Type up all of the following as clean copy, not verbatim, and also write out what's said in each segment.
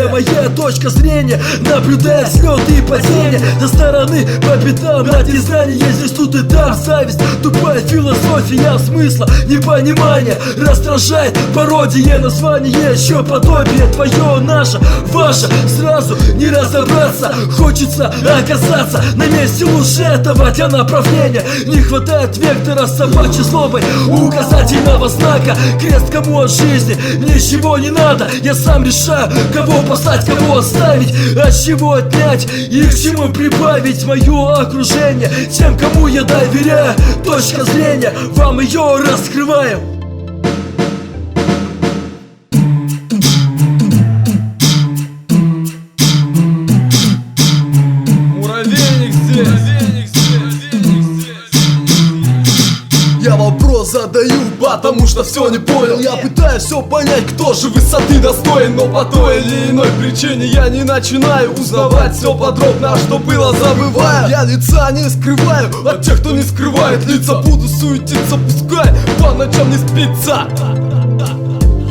зрения. Моя точка зрения наблюдает взлеты и падения со стороны по пятам. Ради знаний есть здесь тут и там. Зависть, тупая философия смысла, непонимание раздражает. Пародия название, еще подобие твое, наше, ваше. Сразу не разобраться, хочется оказаться на месте лучше этого для направления. Не хватает вектора собачьей злобой, указательного знака. Крест кому от жизни ничего не надо. Я сам решаю, кого послать, кого оставить, от чего отнять и к чему прибавить. Мое окружение тем, кому я доверяю. Точка зрения, вам ее раскрываю. Я вопрос задаю, потому что все не понял. Я пытаюсь все понять, кто же высоты достоин. Но по той или иной причине я не начинаю узнавать все подробно, а что было забываю. Я лица не скрываю от тех, кто не скрывает лица. Буду суетиться, пускай по ночам не спится.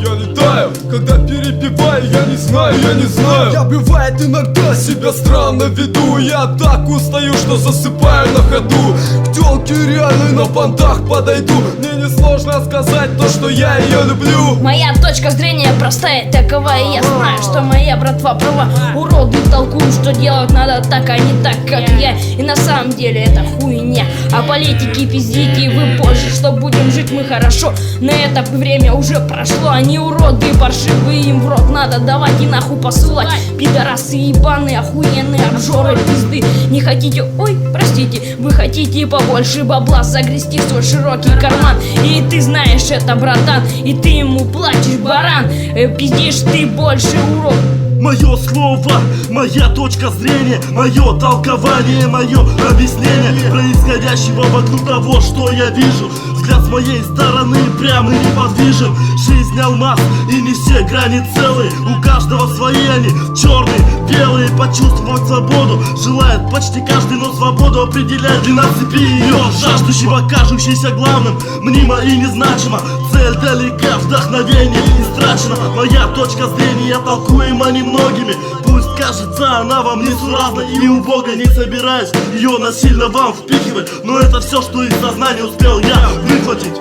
Я летаю, когда перепеваю, я не знаю. Я бывает иногда себя странно веду. Я так устаю, что засыпаю на ходу. К тёлке реальной на понтах подойду. Мне несложно сказать то, что я ее люблю. Моя точка зрения простая, такова, и я знаю, что моя братва права. Уроды толкуют, что делать надо так, а не так, как я. И на самом деле это хуйня. А политики пиздите вы позже, что будем жить мы хорошо. На это время уже прошло. Они уроды паршивые, им в рот надо давать и нахуй посылать. Пидорасы ебаные, охуенные обжоры пизды. Не хотите, ой, простите, вы хотите побольше бабла загрести в свой широкий карман. И ты знаешь это, братан, и ты ему платишь, баран. Пиздишь ты больше, урод. Мое слово, моя точка зрения, мое толкование, мое объяснение происходящего вокруг того, что я вижу. Взгляд с моей стороны прям и неподвижен. Жизнь алмаз, и не все грани целые. У каждого свои они, черные, белые. Почувствовать свободу желает почти каждый, но свободу определяет длина цепи ее, жаждущего, кажущийся главным, мнимо и незначимо. Цель далека, вдохновение истрачено. Моя точка зрения толкуема немногими. Пусть кажется она вам несуразной и убогой. Не собираюсь ее насильно вам впихивать, но это все, что из сознания успел я выхватить.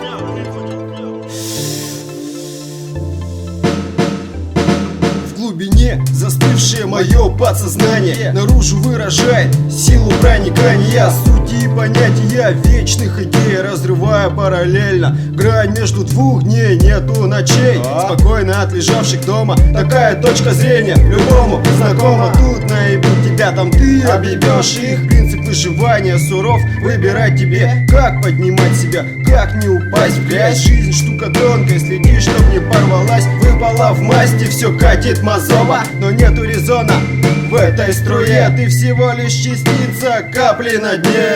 В глубине застывшее мое подсознание наружу выражает силу проникания. Сути и понятия вечных идей разрывая параллельно грань между двух дней, нету ночей, спокойно отлежавших дома. Такая точка зрения любому знакома. Тут наебут тебя, там ты объебешь их. Принцип выживания суров, выбирать тебе, как поднимать себя, как не упасть в грязь. Жизнь штука тонкая, следи, чтоб не порвалась. Выпала в масти, все катит мазово, но нету резона в этой струе. Ты всего лишь частица капли на дне.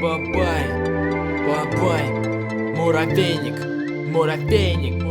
Бабай, бабай, муравейник, муравейник.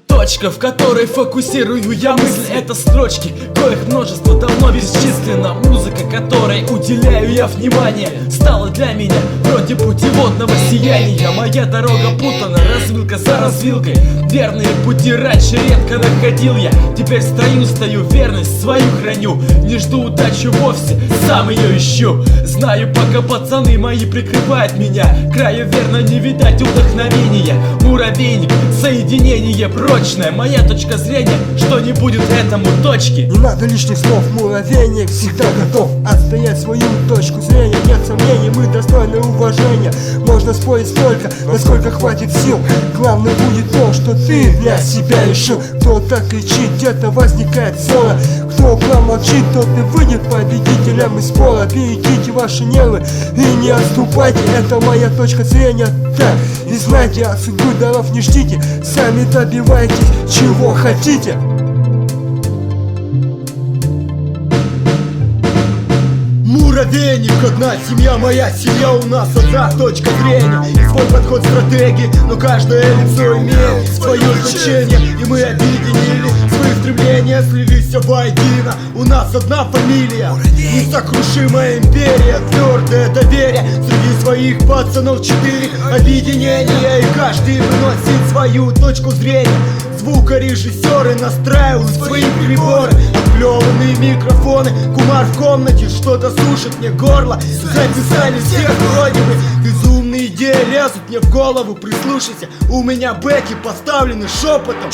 Точка, в которой фокусирую я мысль, это строчки, коих множество давно бесчисленно. Музыка, которой уделяю я внимание, стала для меня вроде путеводного сияния. Моя дорога путана, развилка за развилкой. Верные пути раньше редко находил я. Теперь стою, верность свою храню. Не жду удачи вовсе, сам ее ищу. Знаю, пока пацаны мои прикрывают меня, краю верно не видать вдохновения. Муравейник, соединение прочное. Моя точка зрения, что не будет этому точки. Не надо лишних слов, муравейник всегда готов отстоять свою точку зрения. Нет сомнений, мы достойны уважения. Можно спорить столько, насколько хватит сил. Главное будет то, что ты для себя решил. Кто-то кричит, где-то возникает ссора. Кто промолчит, тот и выйдет победителем из спора. Берегите ваши нервы и не отступайте. Это моя точка зрения, так. И знайте, от судьбы даров не ждите. Сами добивайтесь, чего хотите. Муравейник, одна семья, моя семья, у нас одна точка зрения и свой подход стратегии, но каждое лицо имеет свое значение. И мы объединили свои стремления слились все воедино. У нас одна фамилия, несокрушимая империя, твердое доверие. Среди своих пацанов 4 объединения, и каждый выносит свою точку зрения. Звукорежиссеры настраивают свои приборы, отплеванные микрофоны. Кумар в комнате что-то сушит мне горло. Записали всех вроде бы. Безумные идеи лезут мне в голову, прислушайся. У меня бэки поставлены шепотом.